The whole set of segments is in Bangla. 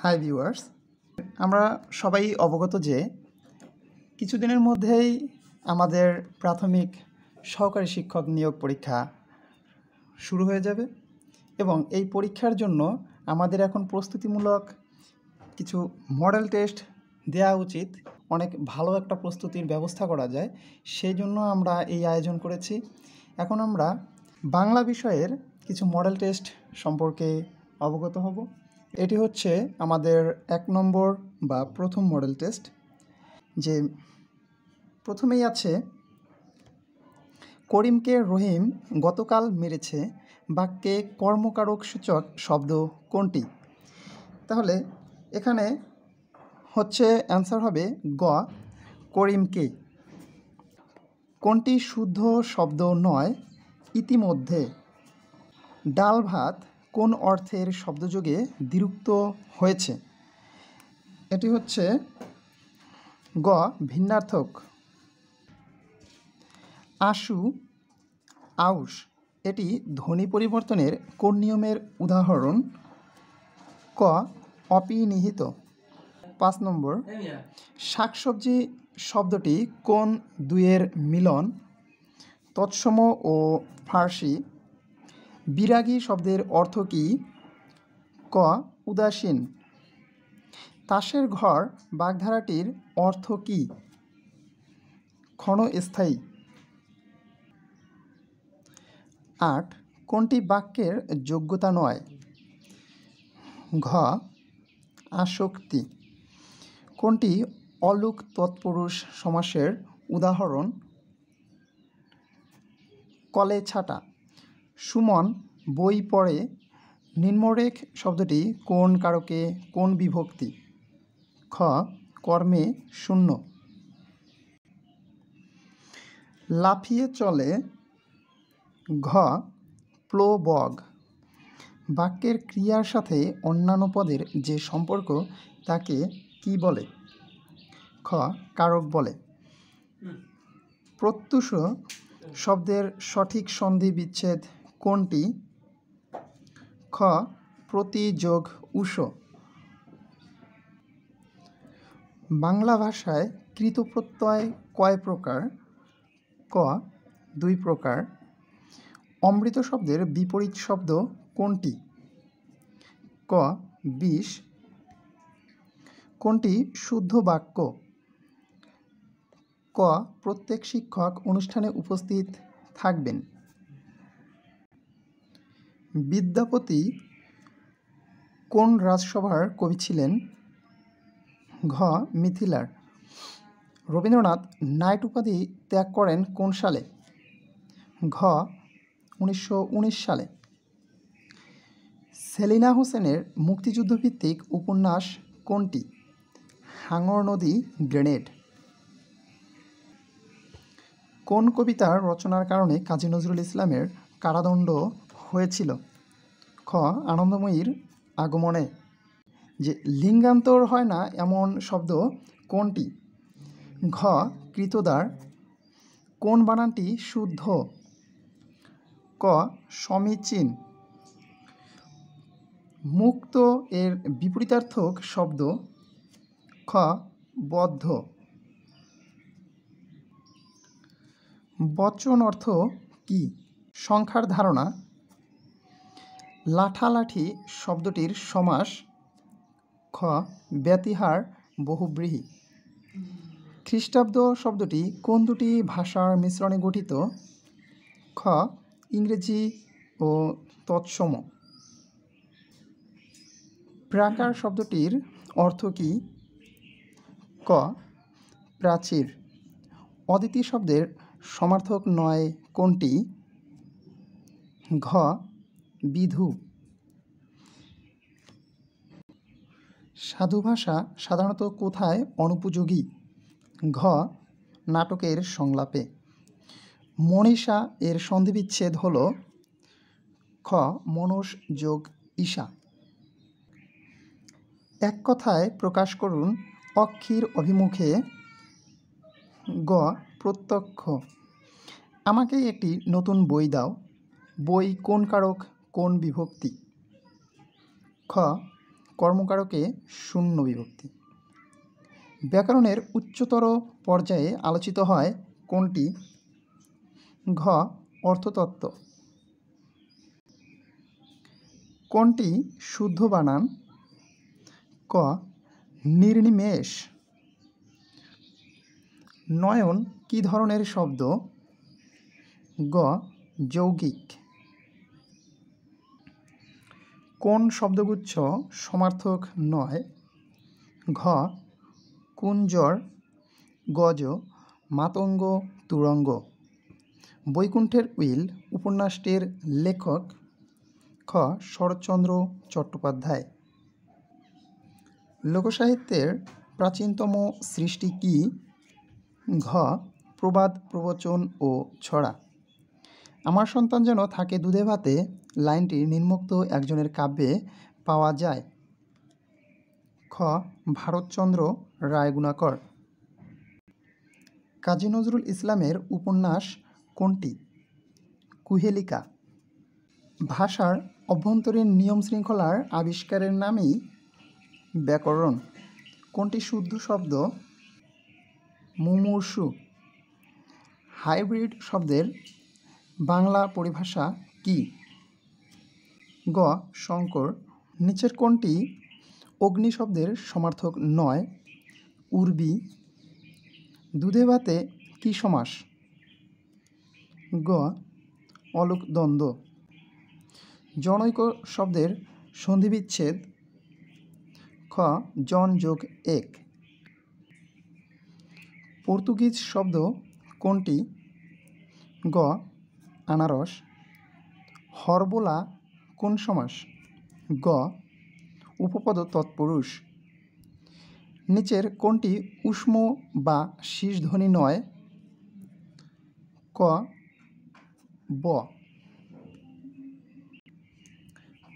হাই ভিউয়ার্স, আমরা সবাই অবগত যে কিছুদিনের মধ্যেই আমাদের প্রাথমিক সহকারী শিক্ষক নিয়োগ পরীক্ষা শুরু হয়ে যাবে এবং এই পরীক্ষার জন্য আমাদের এখন প্রস্তুতিমূলক কিছু মডেল টেস্ট দেওয়া উচিত। অনেক ভালো একটা প্রস্তুতির ব্যবস্থা করা যায়, সেই জন্য আমরা এই আয়োজন করেছি। এখন আমরা বাংলা বিষয়ের কিছু মডেল টেস্ট সম্পর্কে অবগত হব। এটি হচ্ছে আমাদের 1 নম্বর বা প্রথম মডেল টেস্ট। যে প্রথমেই আছে, করিমকে রহিম গতকাল মেরেছে, বাক্যে কর্মকারক সূচক শব্দ কোনটি? তাহলে এখানে হচ্ছে অ্যান্সার হবে গ, করিমকে। কোনটি শুদ্ধ শব্দ নয়? ইতিমধ্যে। ডাল ভাত কোন অর্থের শব্দযোগে দ্বিরুক্ত হয়েছে? এটি হচ্ছে গ, ভিন্নার্থক। আশু, আউশ এটি ধ্বনি পরিবর্তনের কোন নিয়মের উদাহরণ? ক, অপিনিহিত। 5 নম্বর, শাকসবজি শব্দটি কোন দুইয়ের মিলন? তৎসম ও ফার্সি। বিরাগী শব্দের অর্থ কী? ক, উদাসীন। তাসের ঘর বাগধারাটির অর্থ কী? ক্ষণস্থায়ী। 8, কোনটি বাক্যের যোগ্যতা নয়? ঘ, আসক্তি। কোনটি অলুক তৎপুরুষ সমাসের উদাহরণ? কলে ছাটা। সুমন বই পড়ে নিম্নরেখ শব্দটি কোন কারকে কোন বিভক্তি? খ, কর্মে শূন্য। লাফিয়ে চলে। ঘ, প্লোবগ। বাক্যের ক্রিয়ার সাথে অন্যান্য পদের যে সম্পর্ক তাকে কি বলে? খ, কারক বলে। প্রত্যুষ শব্দের সঠিক সন্ধি বিচ্ছেদ কোনটি? খ, প্রতি যোগ উষ। বাংলা ভাষায় কৃতপ্রত্যয় কয় প্রকার? ক, 2 প্রকার। অমৃত শব্দের বিপরীত শব্দ কোনটি? ক, বিষ। কোনটি শুদ্ধ বাক্য? ক, প্রত্যেক শিক্ষক অনুষ্ঠানে উপস্থিত থাকবেন। বিদ্যাপতি কোন রাজসভার কবি ছিলেন? ঘ, মিথিলার। রবীন্দ্রনাথ নাইট উপাধি ত্যাগ করেন কোন সালে? ঘ, 1919 সালে। সেলিনা হোসেনের মুক্তিযুদ্ধভিত্তিক উপন্যাস কোনটি? হাঙর নদী গ্রেনেড। কোন কবিতার রচনার কারণে কাজী নজরুল ইসলামের কারাদণ্ড হয়েছিল? খ, আনন্দময়ীর আগমনে। যে লিঙ্গান্তর হয় না এমন শব্দ কোনটি? ঘ, কৃতদার। কোন বানানটি শুদ্ধ? ক, সমীচীন। মুক্ত এর বিপরীতার্থক শব্দ? খ, বদ্ধ। বচন অর্থ কী? সংখ্যার ধারণা। লাঠালাঠি শব্দটির সমাস? খ, ব্যতিহার বহুব্রীহি। খ্রিস্টাব্দ শব্দটি কোন দুটি ভাষার মিশ্রণে গঠিত? খ, ইংরেজি ও তৎসম। প্রাকার শব্দটির অর্থ কী? ক, প্রাচীর। অদিতি শব্দের সমার্থক নয় কোনটি? ঘ, বিধু। সাধু ভাষা সাধারণত কোথায় অনুপযোগী? ঘ, নাটকের সংলাপে। মনীষা এর সন্ধিবিচ্ছেদ হল? খ, মনস যোগ ঈশা। এক কথায় প্রকাশ করুন অক্ষির অভিমুখে। গ, প্রত্যক্ষ। আমাকে একটি নতুন বই দাও। বই কোন কারক কোন বিভক্তি? খ, কর্মকারকে শূন্য বিভক্তি। ব্যাকরণের উচ্চতর পর্যায়ে আলোচিত হয় কোনটি? ঘ. অর্থতত্ত্ব। কোনটি শুদ্ধ বানান? ক. নির্নিমেষ। নয়ন কী ধরনের শব্দ? গ. যৌগিক। কোন শব্দগুচ্ছ সমার্থক নয়? ঘ. কুঞ্জর, গজ, মাতঙ্গ, তুরঙ্গ। বৈকুণ্ঠের উইল উপন্যাসটির লেখক? খ. শরৎচন্দ্র চট্টোপাধ্যায়। লোকসাহিত্যের প্রাচীনতম সৃষ্টি কি? ঘ. প্রবাদ, প্রবচন ও ছড়া। আমার সন্তান যেন থাকে দুধে ভাতে লাইনটি নিম্নোক্ত একজনের কাব্যে পাওয়া যায়? খ. ভারতচন্দ্র রায়গুণাকর। কাজী নজরুল ইসলামের উপন্যাস কোনটি? কুহেলিকা। ভাষার অভ্যন্তরীণ নিয়ম শৃঙ্খলার আবিষ্কারের নামই ব্যাকরণ। কোনটি শুদ্ধ শব্দ? মুমূর্ষু। হাইব্রিড শব্দের বাংলা পরিভাষা কি? গ. সংকর। নিচের কোনটি অগ্নি শব্দের সমার্থক নয়? উর্বী। দুধে ভাতে কি সমাস? গ. অলোক দ্বন্দ্ব। জনৈক শব্দের সন্ধিবিচ্ছেদ? খ. জন যোগ এক। পর্তুগিজ শব্দ কোনটি? গ. আনারস। হরবোলা কোন সমাস? গ. উপপদ তৎপুরুষ। নিচের কোনটি ঊষ্ম বা শীর্ষধ্বনি নয়? ক. ব।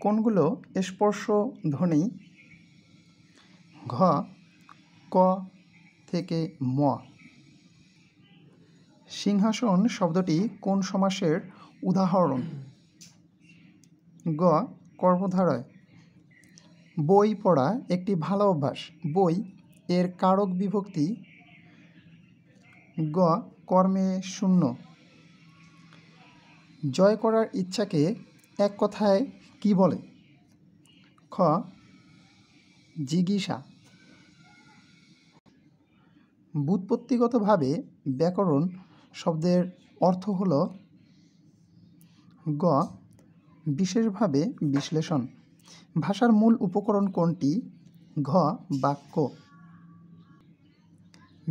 কোনগুলো স্পর্শ ধ্বনি? ঘ. ক থেকে ম। সিংহাসন শব্দটি কোন সমাসের উদাহরণ? গ. কর্মধারয়। বই পড়া একটি ভালো অভ্যাস। বই এর কারক বিভক্তি? গ. কর্মে শূন্য। জয় করার ইচ্ছাকে এক কথায় কি বলে? খ. জিজ্ঞাসা। ব্যুৎপত্তিগতভাবে ব্যাকরণ শব্দের অর্থ হল? গ. বিশেষভাবে বিশ্লেষণ। ভাষার মূল উপকরণ কোনটি? ঘ. বাক্য।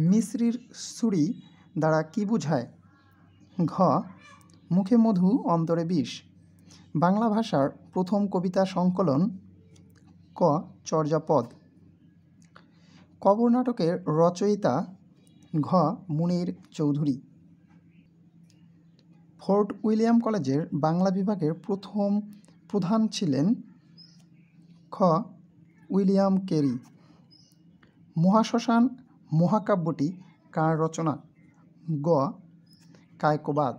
মিশ্রির ছুরি দ্বারা কি বোঝায়? ঘ. মুখে মধু অন্তরে বিষ। বাংলা ভাষার প্রথম কবিতা সংকলন? ক. চর্যাপদ। কবর নাটকের রচয়িতা? ঘ. মুনির চৌধুরী। ফোর্ট উইলিয়াম কলেজের বাংলা বিভাগের প্রথম প্রধান ছিলেন? খ. William Carey. মহাশ্মশান মহাকাব্যটি কার রচনা? গ. কায়কোবাদ।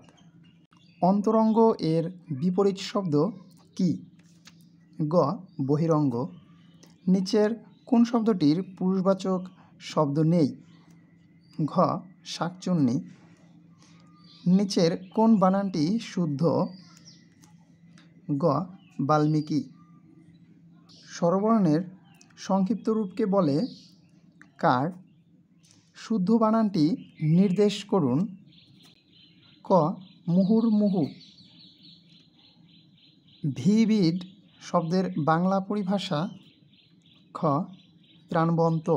অন্তরঙ্গ এর বিপরীত শব্দ কি? গ. বহিরঙ্গ। নিচের কোন শব্দটির পুরুষবাচক শব্দ নেই? ঘ. শাকচুন্নি। নিচের কোন বানানটি শুদ্ধ? গ. বাল্মীকি। স্বরবর্ণের সংক্ষিপ্ত রূপকে বলে? কার। শুদ্ধ বানানটি নির্দেশ করুন। ক. মুহুর্মুহু। ভিভিড শব্দের বাংলা পরিভাষা? খ. প্রাণবন্ত।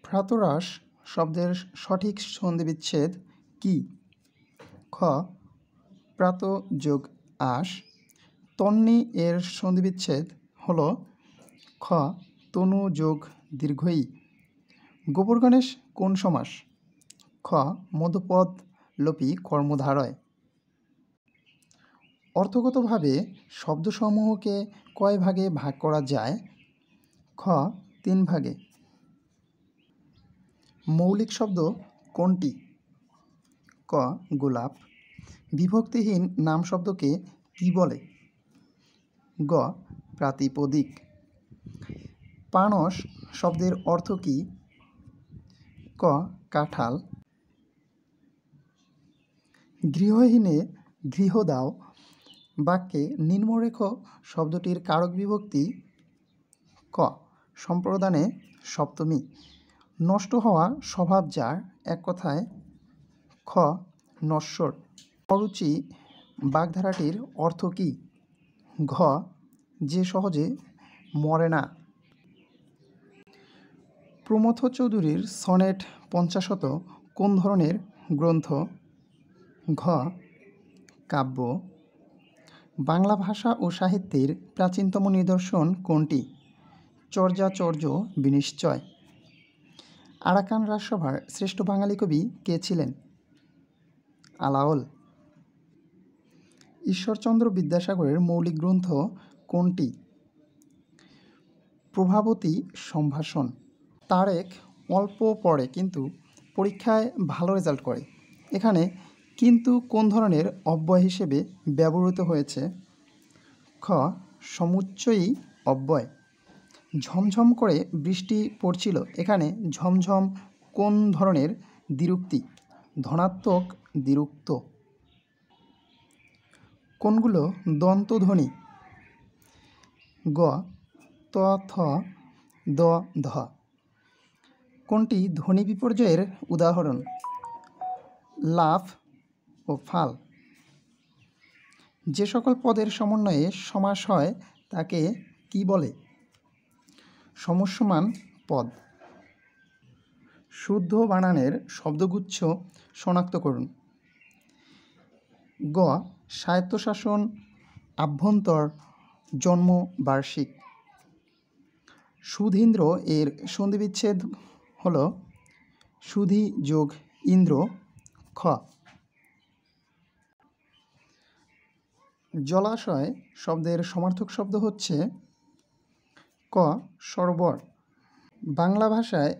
প্রাতরাশ শব্দের সঠিক সন্ধিবিচ্ছেদ কি? খ. প্রাত যোগ আশ। তন্নি এর সন্ধিবিচ্ছেদ হল? খ. তনু যোগ দীর্ঘই। গোবর গণেশ কোন সমাস? খ. মধ্যপদ লোপী কর্মধারয়। অর্থগতভাবে শব্দসমূহকে কয় ভাগে ভাগ করা যায়? খ. 3 ভাগে। মৌলিক শব্দ কোনটি? ক. গোলাপ। বিভক্তিহীন নাম শব্দকে কি বলে? গ. প্রাতিপদিক। পানস শব্দের অর্থ কী? ক. কাঁঠাল। গৃহহীনে গৃহ দাও বাক্যে নিম্নরেখ শব্দটির কারক বিভক্তি। ক. সম্প্রদানে সপ্তমী। নষ্ট হওয়া স্বভাব যার, এক কথায়। খ. নশ্বর। অরুচি বাগধারাটির অর্থ কী? ঘ. যে সহজে মরে না। প্রমথ চৌধুরীর সনেট 50 কোন ধরনের গ্রন্থ? ঘ. কাব্য। বাংলা ভাষা ও সাহিত্যের প্রাচীনতম নিদর্শন কোনটি? চর্যাচর্য বিনিশ্চয়। আরাকান রাজসভার শ্রেষ্ঠ বাঙালি কবি কে ছিলেন? আলাওল। ঈশ্বরচন্দ্র বিদ্যাসাগরের মৌলিক গ্রন্থ কোনটি? প্রভাবতী সম্ভাষণ। তারেক অল্প পড়ে কিন্তু পরীক্ষায় ভালো রেজাল্ট করে। এখানে কিন্তু কোন ধরনের অব্যয় হিসেবে ব্যবহৃত হয়েছে? খ. সমুচ্চয়ী অব্যয়। ঝমঝম করে বৃষ্টি পড়ছিল। এখানে ঝমঝম কোন ধরনের দ্বিরুক্তি? ধনাত্মক দ্বিরুক্ত। কোনগুলো দন্তধ্বনি? গ. ত, থ, দ, ধ। কোনটি ধ্বনি বিপর্যয়ের উদাহরণ? লাফ ও ফাল। যে সকল পদের সমন্বয়ে সমাস হয় তাকে কি বলে? সমস্যমান পদ। শুদ্ধ বানানের শব্দগুচ্ছ শনাক্ত করুন। গ. স্বায়ত্তশাসন আভ্যন্তর জন্মবার্ষিক। সুধীন্দ্র এর সন্ধিবিচ্ছেদ হল সুধি যোগ ইন্দ্র। খ. জলাশয় শব্দের সমার্থক শব্দ হচ্ছে ক. সরোবর। বাংলা ভাষায়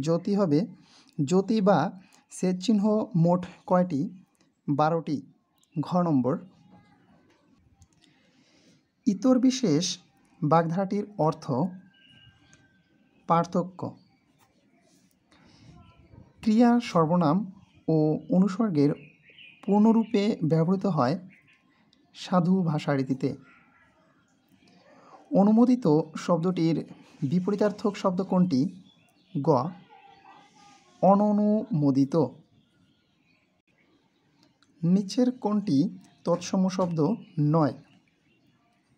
জ্যোতি হবে জ্যোতি বা সেচ চিহ্ন মোট কয়টি? 12টি। ঘ নম্বর। ইতর বিশেষ বাগধারাটির অর্থ? পার্থক্য। ক্রিয়া সর্বনাম ও অনুসর্গের পূর্ণরূপে ব্যবহৃত হয় সাধু ভাষারীতিতে। অনুমোদিত শব্দটির বিপরীতার্থক শব্দ কোনটি? গ. অননুমোদিত। নিচের কোনটি তৎসম শব্দ নয়?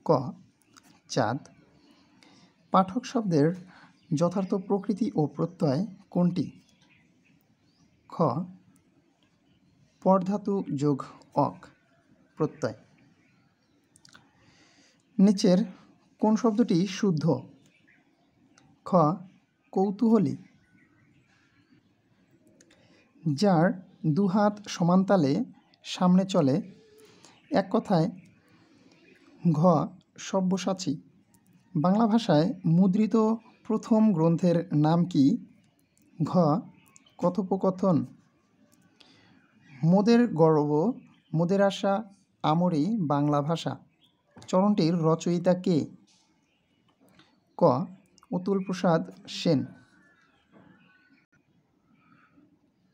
ক. চাঁদ। পাঠক শব্দের যথার্থ প্রকৃতি ও প্রত্যয় কোনটি? খ. পরধাতু যোগ অক প্রত্যয়। নিচের কোন শব্দটি শুদ্ধ? খ. কৌতূহলী। যার দুহাত সমানতালে সামনে চলে, এক কথায়। ঘ. সব্যসাচী। বাংলা ভাষায় মুদ্রিত প্রথম গ্রন্থের নাম কি? ঘ. কথোপকথন। মোদের গর্ব মোদের আশা আমরি বাংলা ভাষা চরণটির রচয়িতা কে? ক. অতুল প্রসাদ সেন।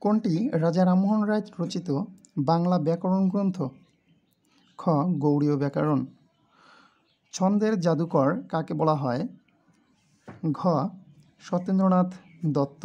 কোনটি রাজা রামমোহন রায় রচিত বাংলা ব্যাকরণ গ্রন্থ? খ. গৌড়ীয় ব্যাকরণ। ছন্দের জাদুকর কাকে বলা হয়? ঘ. সত্যেন্দ্রনাথ দত্ত।